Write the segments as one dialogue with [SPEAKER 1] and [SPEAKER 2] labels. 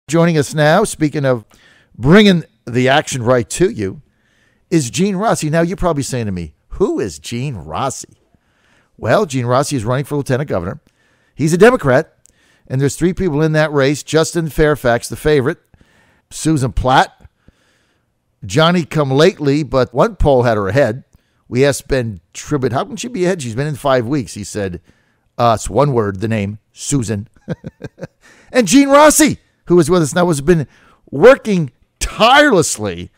[SPEAKER 1] Joining us now, speaking of bringing the action right to you, is Gene Rossi. Now, you're probably saying to me, who is Gene Rossi? Well, Gene Rossi is running for lieutenant governor. He's a Democrat, and there's three people in that race. Justin Fairfax, the favorite, Susan Platt, Johnny Come Lately, but one poll had her ahead. We asked Ben Tribbett, how can she be ahead? She's been in 5 weeks. He said, it's one word, the name, Susan. And Gene Rossi, who is with us now, has been working tirelessly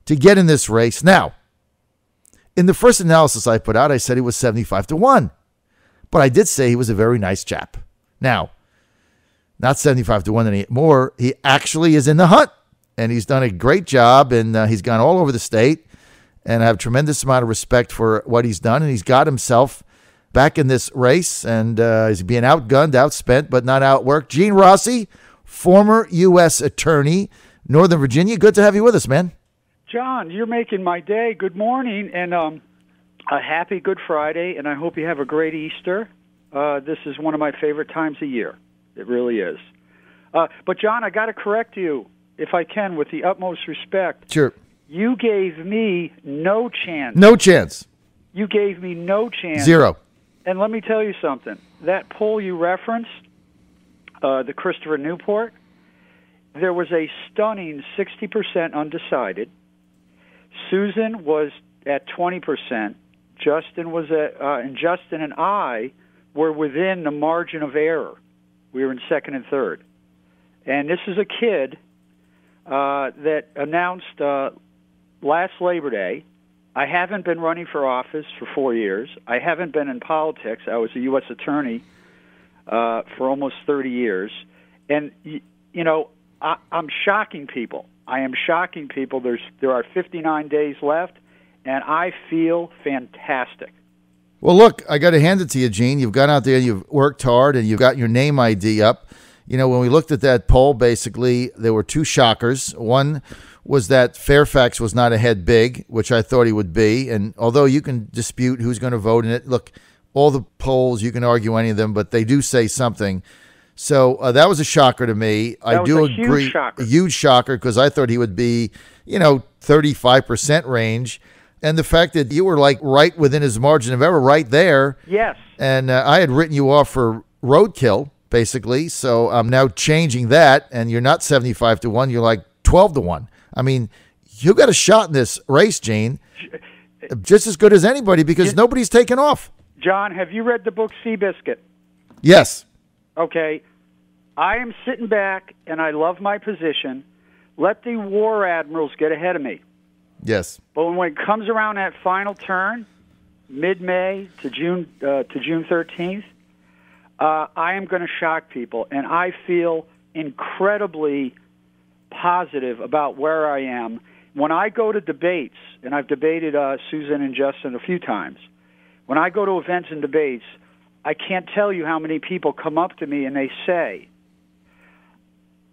[SPEAKER 1] to get in this race. Now, in the first analysis I put out, I said he was 75-1. But I did say he was a very nice chap. Now, not 75-1 anymore. He actually is in the hunt. And he's done a great job. And he's gone all over the state. And I have a tremendous amount of respect for what he's done. And he's got himself back in this race. And he's being outgunned, outspent, but not outworked. Gene Rossi, former U.S. attorney, Northern Virginia. Good to have you with us, man.
[SPEAKER 2] John, you're making my day. Good morning, and a happy Good Friday, and I hope you have a great Easter. This is one of my favorite times of year. It really is. But, John, I got to correct you, if I can, with the utmost respect.
[SPEAKER 1] Sure.
[SPEAKER 2] You gave me no chance.
[SPEAKER 1] No chance.
[SPEAKER 2] You gave me no chance.
[SPEAKER 1] Zero.
[SPEAKER 2] And let me tell you something. That poll you referenced, the Christopher Newport, there was a stunning 60% undecided. Susan was at 20%. Justin was and Justin and I were within the margin of error. We were in second and third. And this is a kid that announced last Labor Day, I haven't been running for office for 4 years. I haven't been in politics. I was a U.S. attorney for almost 30 years. And, you know, I'm shocking people. I am shocking people. There are 59 days left, and I feel fantastic.
[SPEAKER 1] Well, look, I got to hand it to you, Gene. You've gone out there, you've worked hard, and you've got your name ID up. You know, when we looked at that poll, basically, there were two shockers. One was that Fairfax was not ahead big, which I thought he would be. And although you can dispute who's going to vote in it, look, all the polls, you can argue any of them, but they do say something. So that was a shocker to me. I do agree. A huge shocker, because I thought he would be, 35% range. And the fact that you were like right within his margin of error, right there.
[SPEAKER 2] Yes.
[SPEAKER 1] And I had written you off for roadkill, basically. So I'm now changing that, and you're not 75-1. You're like 12-1. I mean, you got a shot in this race, Gene, just as good as anybody, because nobody's taken off.
[SPEAKER 2] John, have you read the book Seabiscuit?
[SPEAKER 1] Yes.
[SPEAKER 2] Okay, I am sitting back, and I love my position. Let the war admirals get ahead of me.
[SPEAKER 1] Yes.
[SPEAKER 2] But when it comes around that final turn, mid-May to June 13th, I am going to shock people, and I feel incredibly positive about where I am. When I go to debates, and I've debated Susan and Justin a few times, when I go to events and debates, I can't tell you how many people come up to me and they say,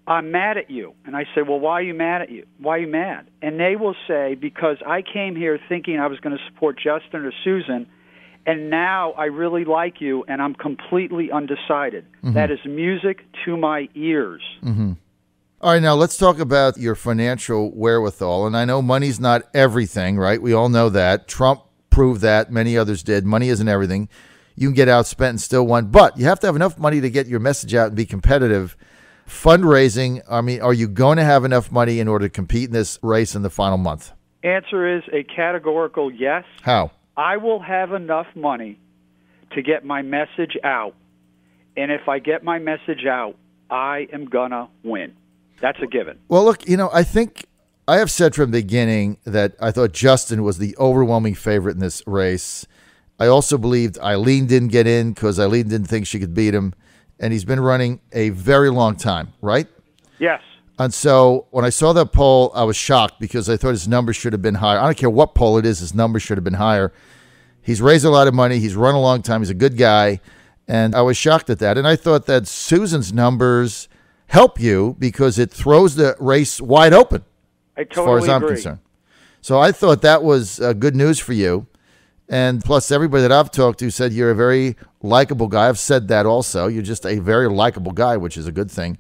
[SPEAKER 2] I'm mad at you. And I say, well, why are you mad at you? Why are you mad? And they will say, because I came here thinking I was going to support Justin or Susan, and now I really like you, and I'm completely undecided. Mm-hmm. That is music to my ears.
[SPEAKER 1] Mm-hmm. All right, now let's talk about your financial wherewithal. And I know money's not everything, right? We all know that. Trump proved that. Many others did. Money isn't everything. You can get outspent and still win, but you have to have enough money to get your message out and be competitive. Fundraising, I mean, are you going to have enough money in order to compete in this race in the final month?
[SPEAKER 2] Answer is a categorical yes.
[SPEAKER 1] How?
[SPEAKER 2] I will have enough money to get my message out, and if I get my message out, I am going to win. That's a given.
[SPEAKER 1] Well, look, I think I have said from the beginning that I thought Justin was the overwhelming favorite in this race. I also believed Eileen didn't get in because Eileen didn't think she could beat him. And he's been running a very long time, right?
[SPEAKER 2] Yes.
[SPEAKER 1] And so when I saw that poll, I was shocked because I thought his numbers should have been higher. I don't care what poll it is, his numbers should have been higher. He's raised a lot of money. He's run a long time. He's a good guy. And I was shocked at that. And I thought that Susan's numbers help you because it throws the race wide open,
[SPEAKER 2] I totally
[SPEAKER 1] as far as I'm
[SPEAKER 2] agree.
[SPEAKER 1] concerned. So I thought that was good news for you. And plus, everybody that I've talked to said you're a very likable guy. I've said that also. You're just a very likable guy, which is a good thing.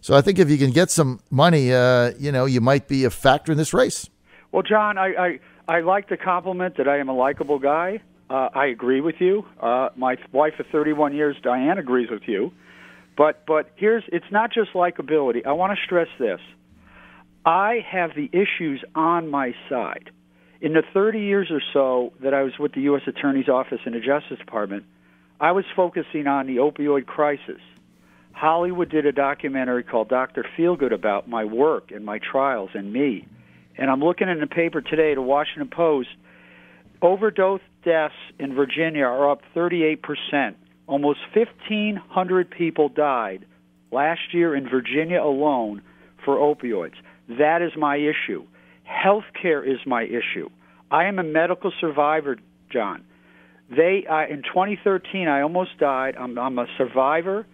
[SPEAKER 1] So I think if you can get some money, you might be a factor in this race.
[SPEAKER 2] Well, John, I like the compliment that I am a likable guy. I agree with you. My wife of 31 years, Diane, agrees with you. But it's not just likability. I want to stress this. I have the issues on my side. In the 30 years or so that I was with the U.S. Attorney's Office and the Justice Department, I was focusing on the opioid crisis. Hollywood did a documentary called Dr. Feelgood about my work and my trials and me. And I'm looking in the paper today, the Washington Post, overdose deaths in Virginia are up 38%. Almost 1,500 people died last year in Virginia alone for opioids. That is my issue. Health care is my issue. I am a medical survivor, John. In 2013, I almost died. I'm a survivor.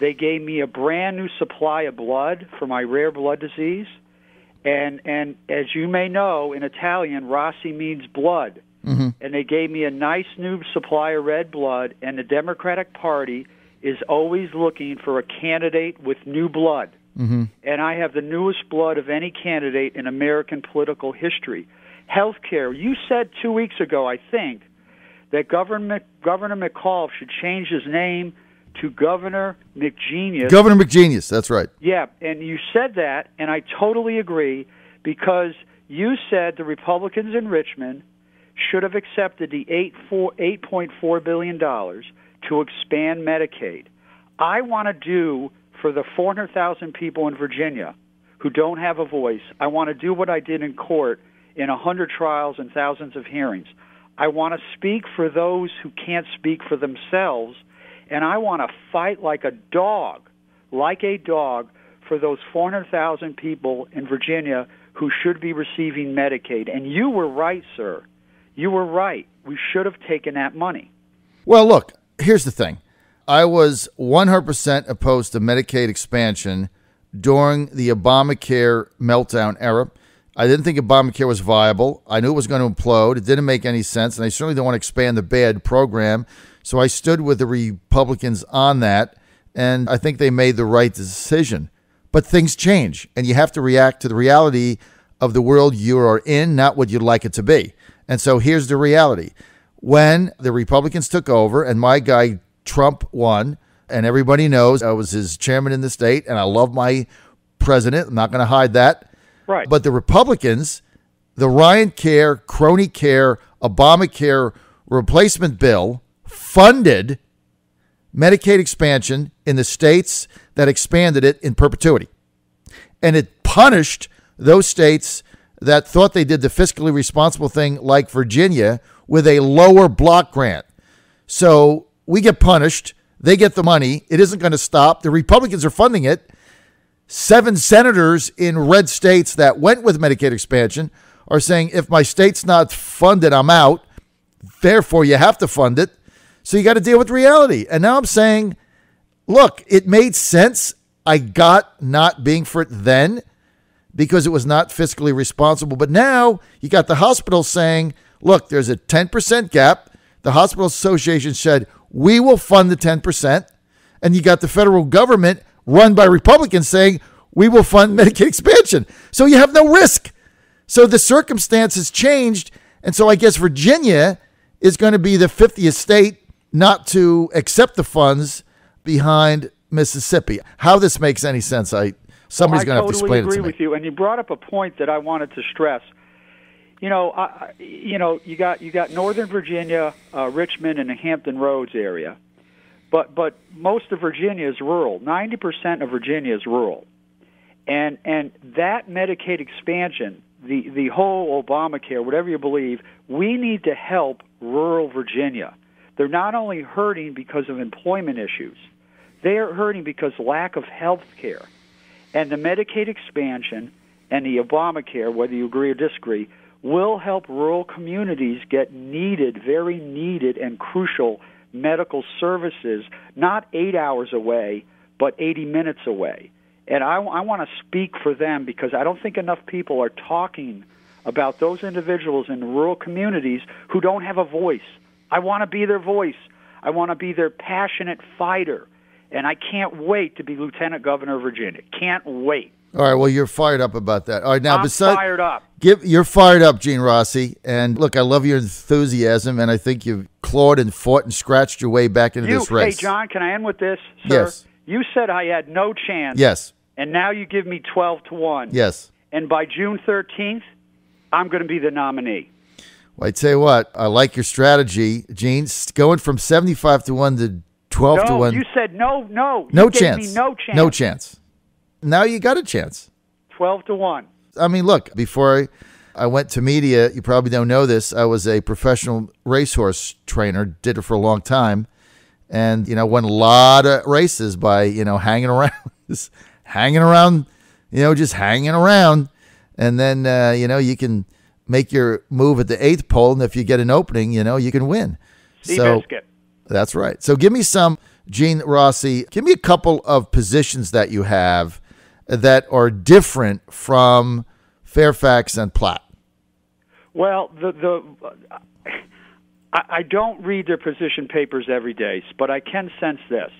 [SPEAKER 2] They gave me a brand new supply of blood for my rare blood disease. And as you may know, in Italian, Rossi means blood. Mm-hmm. And they gave me a nice new supply of red blood, and the Democratic Party is always looking for a candidate with new blood. Mm-hmm. And I have the newest blood of any candidate in American political history. Health care. You said 2 weeks ago, I think, that Governor McAuliffe should change his name to Governor McGenius.
[SPEAKER 1] Governor McGenius, that's right.
[SPEAKER 2] Yeah, and you said that, and I totally agree, because you said the Republicans in Richmond should have accepted the $8.4 billion to expand Medicaid. I want to do for the 400,000 people in Virginia who don't have a voice, I want to do what I did in court in 100 trials and thousands of hearings. I want to speak for those who can't speak for themselves, and I want to fight like a dog, for those 400,000 people in Virginia who should be receiving Medicaid. And you were right, sir. You were right. We should have taken that money.
[SPEAKER 1] Well, look, here's the thing. I was 100% opposed to Medicaid expansion during the Obamacare meltdown era. I didn't think Obamacare was viable. I knew it was going to implode. It didn't make any sense, and I certainly don't want to expand the bad program. So I stood with the Republicans on that, and I think they made the right decision. But things change, and you have to react to the reality of the world you are in, not what you'd like it to be. And so here's the reality. When the Republicans took over and my guy Trump won, and everybody knows I was his chairman in the state, and I love my president. I'm not going to hide that.
[SPEAKER 2] Right.
[SPEAKER 1] But the Republicans, the Ryan Care, Crony Care, Obamacare replacement bill funded Medicaid expansion in the states that expanded it in perpetuity. And it punished those states that thought they did the fiscally responsible thing, like Virginia, with a lower block grant. So we get punished. They get the money. It isn't going to stop. The Republicans are funding it. 7 senators in red states that went with Medicaid expansion are saying, if my state's not funded, I'm out. Therefore, you have to fund it. So you got to deal with reality. And now I'm saying, look, it made sense. I got not being for it then because it was not fiscally responsible. But now you got the hospitals saying, look, there's a 10% gap. The Hospital Association said, we will fund the 10%. And you got the federal government run by Republicans saying, we will fund Medicaid expansion. So you have no risk. So the circumstances changed. And so I guess Virginia is going to be the 50th state not to accept the funds behind Mississippi. How this makes any sense, somebody's going to have to explain it to me.
[SPEAKER 2] I totally agree with you. And you brought up a point that I wanted to stress. You got Northern Virginia, Richmond, and the Hampton Roads area. But most of Virginia is rural. 90% of Virginia is rural. And that Medicaid expansion, the whole Obamacare, whatever you believe, we need to help rural Virginia. They're not only hurting because of employment issues. They are hurting because lack of health care. And the Medicaid expansion and the Obamacare, whether you agree or disagree, will help rural communities get very needed and crucial medical services, not 8 hours away, but 80 minutes away. And I want to speak for them because I don't think enough people are talking about those individuals in rural communities who don't have a voice. I want to be their voice. I want to be their passionate fighter. and I can't wait to be Lieutenant Governor of Virginia. Can't wait.
[SPEAKER 1] All right, well, you're fired up about that. All right, now,
[SPEAKER 2] I'm fired up.
[SPEAKER 1] You're fired up, Gene Rossi. And look, I love your enthusiasm, and I think you've clawed and fought and scratched your way back into this race.
[SPEAKER 2] Hey, John, can I end with this, sir?
[SPEAKER 1] Yes.
[SPEAKER 2] You said I had no chance.
[SPEAKER 1] Yes.
[SPEAKER 2] And now you give me 12-1.
[SPEAKER 1] Yes.
[SPEAKER 2] And by June 13th, I'm going to be the nominee.
[SPEAKER 1] Well, I tell you what, I like your strategy, Gene. Going from 75-1 to 12-1.
[SPEAKER 2] No, you said no.
[SPEAKER 1] No
[SPEAKER 2] You
[SPEAKER 1] chance.
[SPEAKER 2] gave me no chance.
[SPEAKER 1] No chance. Now you got a chance.
[SPEAKER 2] 12-1.
[SPEAKER 1] I mean, look, before I went to media, you probably don't know this, I was a professional racehorse trainer, did it for a long time, and, won a lot of races by, hanging around, just hanging around. And then, you can make your move at the 8th pole, and if you get an opening, you can win.
[SPEAKER 2] Seabiscuit.
[SPEAKER 1] That's right. So give me some, Gene Rossi, give me a couple of positions that you have that are different from Fairfax and Platte.
[SPEAKER 2] Well, I don't read their position papers every day, but I can sense this.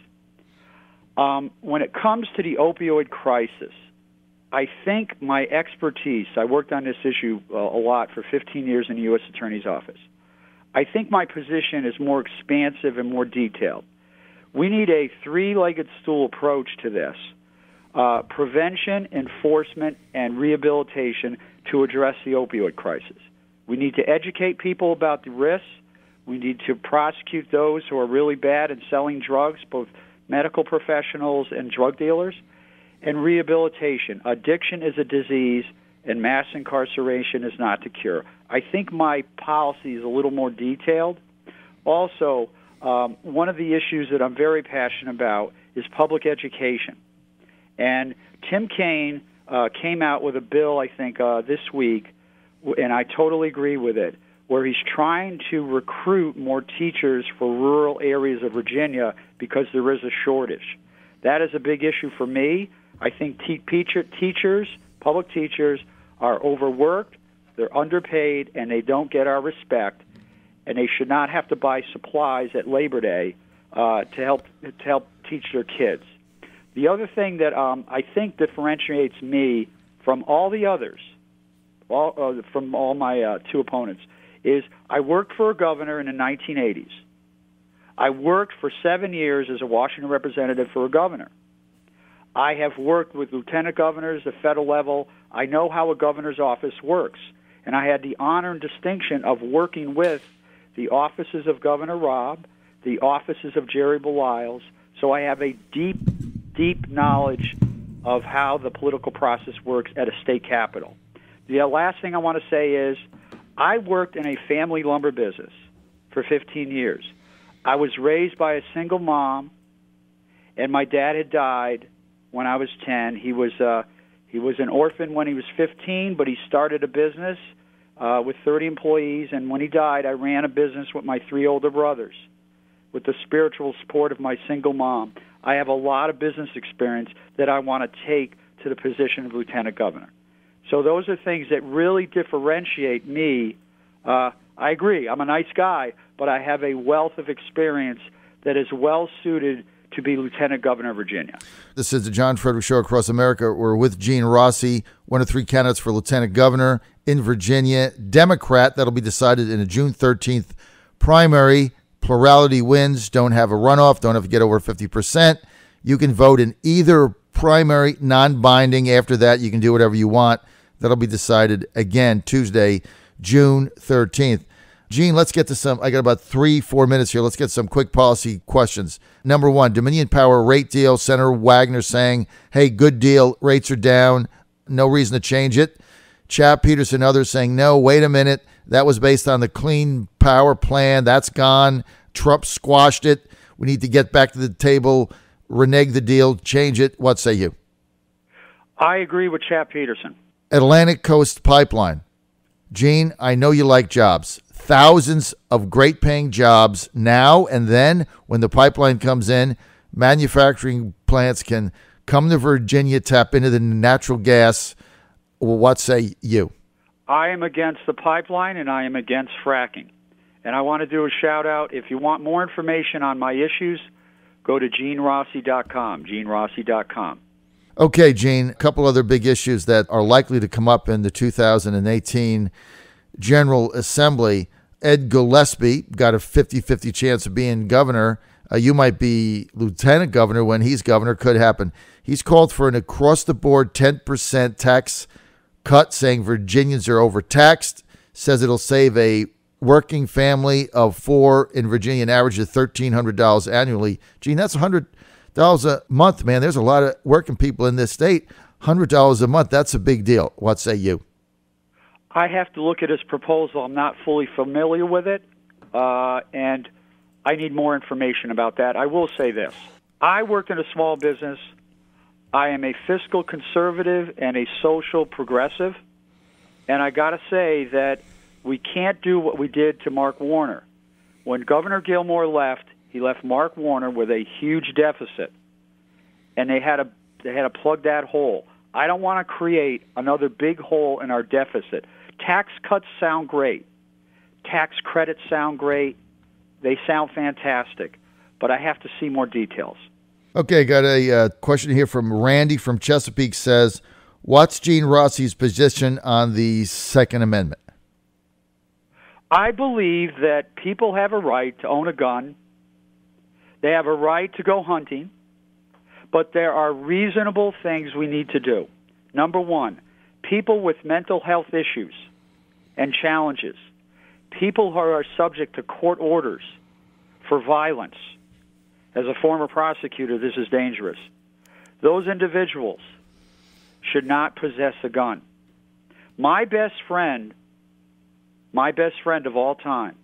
[SPEAKER 2] When it comes to the opioid crisis, I think my expertise, I worked on this issue a lot for 15 years in the U.S. Attorney's Office. I think my position is more expansive and more detailed. We need a three-legged stool approach to this. Prevention, enforcement, and rehabilitation to address the opioid crisis. We need to educate people about the risks. We need to prosecute those who are really bad at selling drugs, both medical professionals and drug dealers. And rehabilitation. Addiction is a disease, and mass incarceration is not the cure. I think my policy is a little more detailed. Also, one of the issues that I'm very passionate about is public education. And Tim Kaine came out with a bill, I think, this week, and I totally agree with it, where he's trying to recruit more teachers for rural areas of Virginia because there is a shortage. That is a big issue for me. I think teachers, public teachers, are overworked, they're underpaid, and they don't get our respect, and they should not have to buy supplies at Labor Day to help teach their kids. The other thing that I think differentiates me from all the others, from all my two opponents, is I worked for a governor in the 1980s. I worked for 7 years as a Washington representative for a governor. I have worked with lieutenant governors at the federal level. I know how a governor's office works. And I had the honor and distinction of working with the offices of Governor Robb, the offices of Jerry Beliles. So I have a deep knowledge of how the political process works at a state capital. The last thing I want to say is I worked in a family lumber business for 15 years. I was raised by a single mom, and my dad had died when I was 10. He was an orphan when he was 15, but he started a business with 30 employees, and when he died, I ran a business with my 3 older brothers with the spiritual support of my single mom. I have a lot of business experience that I want to take to the position of lieutenant governor. So those are things that really differentiate me. I agree, I'm a nice guy, but I have a wealth of experience that is well suited to be Lieutenant Governor of Virginia.
[SPEAKER 1] This is the John Fredericks Show across America. We're with Gene Rossi, one of 3 candidates for Lieutenant Governor in Virginia, Democrat. That'll be decided in a June 13th primary. Plurality wins. Don't have a runoff. Don't have to get over 50%. You can vote in either primary, non-binding. After that, you can do whatever you want. That'll be decided again Tuesday, June 13th. Gene, let's get to some. I got about 3-4 minutes here. Let's get some quick policy questions. Number 1, Dominion Power rate deal. Senator Wagner saying, hey, good deal. Rates are down. No reason to change it. Chap Peterson, others saying, no, wait a minute. That was based on the Clean Power Plan. That's gone. Trump squashed it. We need to get back to the table, renege the deal, change it. What say you?
[SPEAKER 2] I agree with Chap Peterson.
[SPEAKER 1] Atlantic Coast Pipeline. Gene, I know you like jobs. Thousands of great paying jobs now and then when the pipeline comes in. Manufacturing plants can come to Virginia, tap into the natural gas. Well, what say you?
[SPEAKER 2] I am against the pipeline and I am against fracking. And I want to do a shout out. If you want more information on my issues, go to GeneRossi.com, GeneRossi.com.
[SPEAKER 1] Okay, Gene, a couple other big issues that are likely to come up in the 2018 General Assembly. Ed Gillespie got a 50-50 chance of being governor. You might be lieutenant governor when he's governor. Could happen. He's called for an across-the-board 10% tax cut, saying Virginians are overtaxed. Says it'll save a working family of four in Virginia an average of $1,300 annually. Gene, that's $100 a month, man. There's a lot of working people in this state. $100 a month, that's a big deal. What say you?
[SPEAKER 2] I have to look at his proposal. I'm not fully familiar with it, and I need more information about that. I will say this. I work in a small business. I am a fiscal conservative and a social progressive, and I got to say that we can't do what we did to Mark Warner. When Governor Gilmore left, he left Mark Warner with a huge deficit, and they had to plug that hole. I don't want to create another big hole in our deficit. Tax cuts sound great. Tax credits sound great. They sound fantastic, but I have to see more details.
[SPEAKER 1] Okay, got a question here from Randy from Chesapeake. Says, what's Gene Rossi's position on the Second Amendment?
[SPEAKER 2] I believe that people have a right to own a gun. They have a right to go hunting, but there are reasonable things we need to do. Number one, people with mental health issues and challenges, people who are subject to court orders for violence. As a former prosecutor, this is dangerous. Those individuals should not possess a gun. My best friend of all time,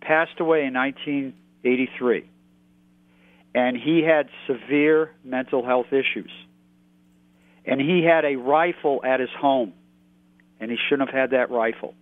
[SPEAKER 2] passed away in 1983, and he had severe mental health issues. And he had a rifle at his home, and he shouldn't have had that rifle.